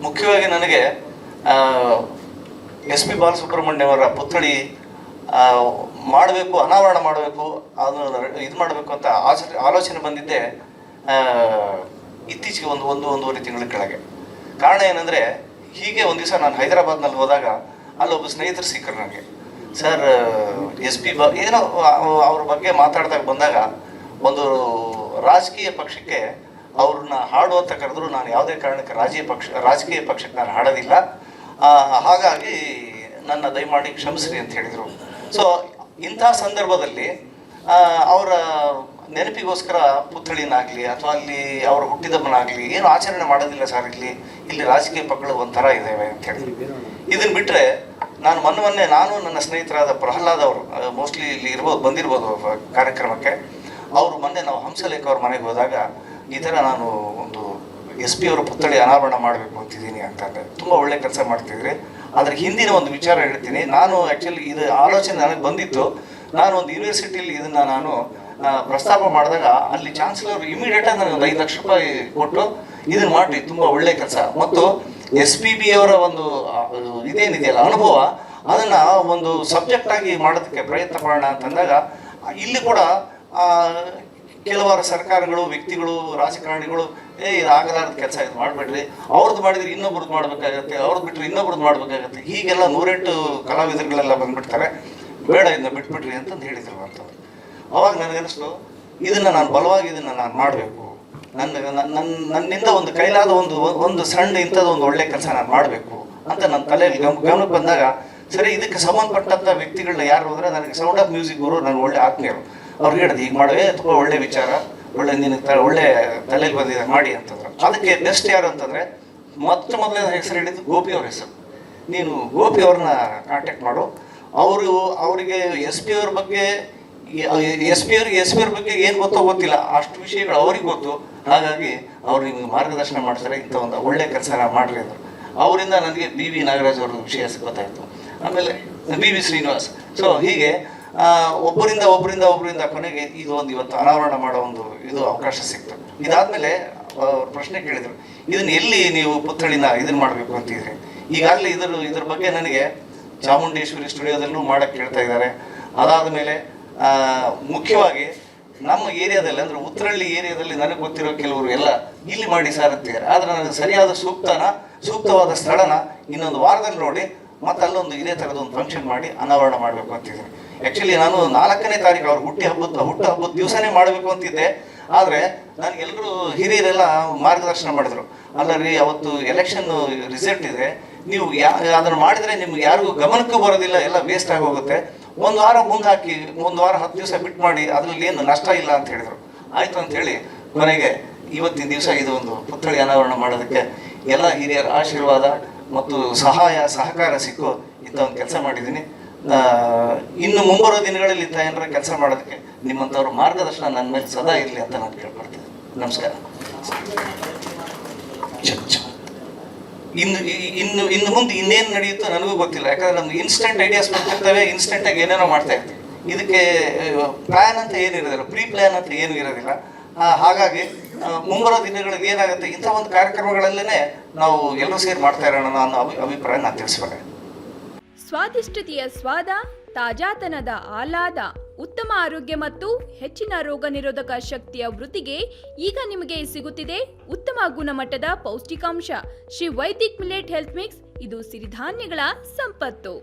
ಮುಖ್ಯವಾಗಿ ನನಗೆ S P Balasubramanya ಅವರ ಪುತ್ಥಳಿ ಮಾಡಬೇಕು, ಅನಾವರಣ ಮಾಡಬೇಕು, ಅದನ್ನು ಇದು ಮಾಡಬೇಕು ಅಂತ ಆಲೋಚನೆ ಬಂದಿದ್ದೆ ಇತ್ತೀಚೆಗೆ ಒಂದೂವರೆ ತಿಂಗಳ ಕೆಳಗೆ. ಕಾರಣ ಏನಂದರೆ, ಹೀಗೆ ಒಂದು ದಿವಸ ನಾನು ಹೈದರಾಬಾದ್ನಲ್ಲಿ ಹೋದಾಗ ಅಲ್ಲೊಬ್ಬ ಸ್ನೇಹಿತರು ಸಿಕ್ಕರು ನನಗೆ. ಸರ್, ಎಸ್ ಪಿ ಏನೋ ಅವ್ರ ಬಗ್ಗೆ ಮಾತಾಡ್ದಾಗ ಬಂದಾಗ ಒಂದು ರಾಜಕೀಯ ಪಕ್ಷಕ್ಕೆ ಅವ್ರನ್ನ ಹಾಡು ಅಂತ ಕರೆದ್ರು ನಾನು ಯಾವುದೇ ಕಾರಣಕ್ಕೆ ರಾಜಕೀಯ ಪಕ್ಷಕ್ಕೆ ನಾನು ಹಾಡೋದಿಲ್ಲ, ಹಾಗಾಗಿ ನನ್ನ ದಯಮಾಡಿ ಕ್ಷಮಿಸ್ರಿ ಅಂತ ಹೇಳಿದರು. ಸೊ ಇಂಥ ಸಂದರ್ಭದಲ್ಲಿ ಅವರ ನೆನಪಿಗೋಸ್ಕರ ಪುತ್ಥಳಿನಾಗಲಿ ಅಥವಾ ಅಲ್ಲಿ ಅವರ ಹುಟ್ಟಿದಬ್ಬನಾಗಲಿ ಏನು ಆಚರಣೆ ಮಾಡೋದಿಲ್ಲ ಸರ್. ಇಲ್ಲಿ ರಾಜಕೀಯ ಪಕ್ಷಗಳು ಒಂಥರ ಇದ್ದಾವೆ ಅಂತ ಹೇಳಿ. ಇದನ್ನು ಬಿಟ್ಟರೆ ನಾನು ಮೊನ್ನೆ ನಾನು ನನ್ನ ಸ್ನೇಹಿತರಾದ ಪ್ರಹ್ಲಾದ್ ಅವರು ಮೋಸ್ಟ್ಲಿ ಇಲ್ಲಿ ಬಂದಿರ್ಬೋದು ಕಾರ್ಯಕ್ರಮಕ್ಕೆ. ಅವರು ಮೊನ್ನೆ ನಾವು ಹಂಸಲೇಖ ಅವ್ರ ಮನೆಗೆ ಹೋದಾಗ ಈ ಥರ ನಾನು ಒಂದು ಎಸ್ ಪಿ ಅವರ ಪುತ್ಥಳಿ ಅನಾವರಣ ಮಾಡಬೇಕು ಅಂತಿದ್ದೀನಿ ಅಂತಂದರೆ, ತುಂಬ ಒಳ್ಳೆ ಕೆಲಸ ಮಾಡ್ತಿದ್ರಿ. ಅದ್ರ ಹಿಂದಿನ ಒಂದು ವಿಚಾರ ಹೇಳ್ತೀನಿ. ನಾನು ಆ್ಯಕ್ಚುಲಿ ಇದು ಆಲೋಚನೆ ನನಗೆ ಬಂದಿತ್ತು. ನಾನು ಒಂದು ಯೂನಿವರ್ಸಿಟಿಯಲ್ಲಿ ಇದನ್ನು ನಾನು ಪ್ರಸ್ತಾಪ ಮಾಡಿದಾಗ ಅಲ್ಲಿ ಚಾನ್ಸಲರ್ ಇಮಿಡಿಯೇಟಾಗಿ ನನಗೆ ಒಂದು 5 ಲಕ್ಷ ರೂಪಾಯಿ ಕೊಟ್ಟು ಇದನ್ನು ಮಾಡಿ, ತುಂಬ ಒಳ್ಳೆ ಕೆಲಸ. ಮತ್ತು ಎಸ್ ಪಿ ಬಿ ಅವರ ಒಂದು ಇದೇನಿದೆಯಲ್ಲ ಅನುಭವ, ಅದನ್ನು ಒಂದು ಸಬ್ಜೆಕ್ಟ್ ಆಗಿ ಮಾಡೋದಕ್ಕೆ ಪ್ರಯತ್ನ ಮಾಡೋಣ ಅಂತಂದಾಗ ಇಲ್ಲಿ ಕೂಡ ಕೆಲವಾರು ಸರ್ಕಾರಗಳು, ವ್ಯಕ್ತಿಗಳು, ರಾಜಕಾರಣಿಗಳು ಇದು ಆಗಲಾರದ ಕೆಲಸ, ಇದು ಮಾಡಬೇಡ್ರಿ, ಅವ್ರದ್ದು ಮಾಡಿದ್ರೆ ಇನ್ನೊಬ್ರದ್ದು ಮಾಡಬೇಕಾಗತ್ತೆ, ಅವ್ರದ್ದು ಬಿಟ್ಟರೆ ಇನ್ನೊಬ್ರದ್ದು ಮಾಡಬೇಕಾಗತ್ತೆ, ಹೀಗೆಲ್ಲ 108 ಕಲಾವಿದರುಗಳೆಲ್ಲ ಬಂದ್ಬಿಡ್ತಾರೆ, ಬೇಡ ಇದನ್ನ ಬಿಟ್ಬಿಡ್ರಿ ಅಂತಂದು ಹೇಳಿದ್ರು ಅಂತ. ಅವಾಗ ನನಗನ್ನಿಸ್ತು, ಇದನ್ನು ನಾನು ಬಲವಾಗಿ ನಾನು ಮಾಡಬೇಕು, ನನ್ನಿಂದ ಒಂದು ಕೈಲಾದ ಒಂದು ಸಣ್ಣ ಇಂಥದ್ದು ಒಂದು ಒಳ್ಳೆ ಕೆಲಸ ನಾನು ಮಾಡಬೇಕು ಅಂತ ನನ್ನ ತಲೆಯಲ್ಲಿ ಗಮನಕ್ಕೆ ಬಂದಾಗ, ಸರಿ ಇದಕ್ಕೆ ಸಂಬಂಧಪಟ್ಟಂಥ ವ್ಯಕ್ತಿಗಳನ್ನ ಯಾರು ಅಂದರೆ ನನಗೆ ಸೌಂಡ್ ಆಫ್ ಮ್ಯೂಸಿಕ್ ಅವರು ನನ್ನ ಒಳ್ಳೆ ಆತ್ಮೀಯರು. ಅವ್ರಿಗೆ ಹೇಳಿದೆ, ಈಗ ಮಾಡುವೆ, ತುಂಬ ಒಳ್ಳೆ ವಿಚಾರ, ನಿನಗೆ ಒಳ್ಳೆ ತಲೆಯಲ್ಲಿ ಬಂದಿದೆ ಮಾಡಿ ಅಂತಂದ್ರೆ. ಅದಕ್ಕೆ ಬೆಸ್ಟ್ ಯಾರು ಅಂತಂದರೆ ಮೊದಲನೇ ಹೆಸರು ಹೇಳಿದ್ದು ಗೋಪಿ ಅವ್ರ ಹೆಸರು. ನೀನು ಗೋಪಿ ಅವ್ರನ್ನ ಕಾಂಟ್ಯಾಕ್ಟ್ ಮಾಡು, ಅವರಿಗೆ ಎಸ್ ಪಿ ಅವ್ರ ಬಗ್ಗೆ ಏನು ಗೊತ್ತೋ ಗೊತ್ತಿಲ್ಲ, ಅಷ್ಟು ವಿಷಯಗಳು ಅವ್ರಿಗೆ ಗೊತ್ತು. ಹಾಗಾಗಿ ಅವ್ರು ನಿಮಗೆ ಮಾರ್ಗದರ್ಶನ ಮಾಡ್ತಾರೆ, ಇಂಥ ಒಂದು ಒಳ್ಳೆ ಕೆಲಸ ಮಾಡ್ರಿ ಅಂದರು. ಅವರಿಂದ ನನಗೆ ಬಿ ವಿ ನಾಗರಾಜ್ ಅವ್ರ ವಿಷಯ ಗೊತ್ತಾಯಿತು, ಆಮೇಲೆ ಬಿ ವಿ ಶ್ರೀನಿವಾಸ್. ಸೊ ಹೀಗೆ ಒಬ್ಬರಿಂದ ಕೊನೆಗೆ ಇವತ್ತು ಅನಾವರಣ ಮಾಡೋ ಇದು ಅವಕಾಶ ಸಿಕ್ತು. ಇದಾದಮೇಲೆ ಪ್ರಶ್ನೆ ಕೇಳಿದರು, ಇದನ್ನು ಎಲ್ಲಿ ನೀವು ಪುತ್ಥಳಿನ ಇದನ್ನು ಮಾಡಬೇಕು ಅಂತಿದ್ರಿ. ಈಗಾಗಲೇ ಇದ್ರ ಬಗ್ಗೆ ನನಗೆ ಚಾಮುಂಡೇಶ್ವರಿ ಸ್ಟುಡಿಯೋದಲ್ಲೂ ಮಾಡೋಕ್ಕೆ ಕೇಳ್ತಾ ಇದ್ದಾರೆ. ಅದಾದ ಮೇಲೆ ಮುಖ್ಯವಾಗಿ ನಮ್ಮ ಏರಿಯಾದಲ್ಲಿ ಅಂದರೆ ಉತ್ತರಹಳ್ಳಿ ಏರಿಯಾದಲ್ಲಿ ನನಗೆ ಗೊತ್ತಿರೋ ಕೆಲವರು ಎಲ್ಲ ಇಲ್ಲಿ ಮಾಡಿ ಸರ್ ಅಂತಿದ್ದಾರೆ. ಆದರೆ ನನಗೆ ಸರಿಯಾದ ಸೂಕ್ತವಾದ ಸ್ಥಳನ ಇನ್ನೊಂದು ವಾರದಲ್ಲಿ ನೋಡಿ ಮತ್ತು ಅಲ್ಲೊಂದು ಇದೇ ಥರದ ಒಂದು ಫಂಕ್ಷನ್ ಮಾಡಿ ಅನಾವರಣ ಮಾಡಬೇಕು ಅಂತಿದ್ದೀನಿ. ಆ್ಯಕ್ಚುಲಿ ನಾನು 4ನೇ ತಾರೀಕು ಅವ್ರ ಹುಟ್ಟುಹಬ್ಬದ ದಿವಸನೇ ಮಾಡಬೇಕು ಅಂತಿದ್ದೆ. ಆದರೆ ನನಗೆಲ್ಲರೂ ಹಿರಿಯರೆಲ್ಲ ಮಾರ್ಗದರ್ಶನ ಮಾಡಿದರು, ಅಲ್ಲ ರೀ ಅವತ್ತು ಎಲೆಕ್ಷನ್ ರಿಸಲ್ಟ್ ಇದೆ, ನೀವು ಅದನ್ನು ಮಾಡಿದರೆ ನಿಮ್ಗೆ ಯಾರಿಗೂ ಗಮನಕ್ಕೂ ಬರೋದಿಲ್ಲ, ಎಲ್ಲ ವೇಸ್ಟ್ ಆಗಿ ಹೋಗುತ್ತೆ, ಒಂದು ವಾರ ಮುಂದೆ ಹಾಕಿ, ಒಂದು ವಾರ 10 ದಿವಸ ಬಿಟ್ಟು ಮಾಡಿ, ಅದರಲ್ಲಿ ಏನು ನಷ್ಟ ಇಲ್ಲ ಅಂತ ಹೇಳಿದರು. ಆಯಿತು ಅಂಥೇಳಿ ಕೊನೆಗೆ ಇವತ್ತಿನ ದಿವಸ ಇದು ಒಂದು ಪುತ್ಥಳಿ ಅನಾವರಣ ಮಾಡೋದಕ್ಕೆ ಎಲ್ಲ ಹಿರಿಯರ ಆಶೀರ್ವಾದ ಮತ್ತು ಸಹಕಾರ ಸಿಕ್ಕು ಇಂಥ ಒಂದು ಕೆಲಸ ಮಾಡಿದ್ದೀನಿ. ಇನ್ನು ಮುಂಬರೋ ದಿನಗಳಲ್ಲಿ ಇಂಥ ಏನಾರ ಕೆಲಸ ಮಾಡೋದಕ್ಕೆ ನಿಮ್ಮಂಥವ್ರ ಮಾರ್ಗದರ್ಶನ ನನ್ನ ಮೇಲೆ ಸದಾ ಇರಲಿ ಅಂತ ನಾನು ಕೇಳ್ಕೊಳ್ತೀನಿ. ನಮಸ್ಕಾರ. ಇನ್ನು ಮುಂದೆ ಇನ್ನೇನು ನಡೆಯುತ್ತೋ ನನಗೂ ಗೊತ್ತಿಲ್ಲ, ಯಾಕಂದರೆ ನಮ್ಗೆ ಇನ್ಸ್ಟೆಂಟ್ ಐಡಿಯಾಸ್ ಬರ್ತಿರ್ತವೆ, ಇನ್ಸ್ಟೆಂಟಾಗಿ ಏನೇನೋ ಮಾಡ್ತಾ ಇರ್ತೀವಿ. ಇದಕ್ಕೆ ಪ್ಲ್ಯಾನ್ ಅಂತ ಏನಿರೋದಿಲ್ಲ, ಪ್ರೀ ಪ್ಲ್ಯಾನ್ ಅಂತ ಏನೂ ಇರೋದಿಲ್ಲ. ಹಾಗಾಗಿ ಮುಂಬರೋ ದಿನಗಳಿಗೆ ಏನಾಗುತ್ತೆ, ಇಂಥ ಒಂದು ಕಾರ್ಯಕ್ರಮಗಳಲ್ಲೇ ನಾವು ಎಲ್ಲರೂ ಸೇರಿ ಮಾಡ್ತಾ ಇರೋಣ ಅನ್ನೋ ಅಭಿಪ್ರಾಯ ನಾನು ತಿಳಿಸ್ಬಲ್ಲೆ. ಸ್ವಾದಿಷ್ಟತೆಯ ಸ್ವಾದ, ತಾಜಾತನದ ಆಹ್ಲಾದ, ಉತ್ತಮ ಆರೋಗ್ಯ ಮತ್ತು ಹೆಚ್ಚಿನ ರೋಗ ನಿರೋಧಕ ಶಕ್ತಿಯ ವೃದ್ಧಿಗೆ ಈಗ ನಿಮಗೆ ಸಿಗುತ್ತಿದೆ ಉತ್ತಮ ಗುಣಮಟ್ಟದ ಪೌಷ್ಟಿಕಾಂಶ Shri Vaidik millet health mix. ಇದು ಸಿರಿಧಾನ್ಯಗಳ ಸಂಪತ್ತು.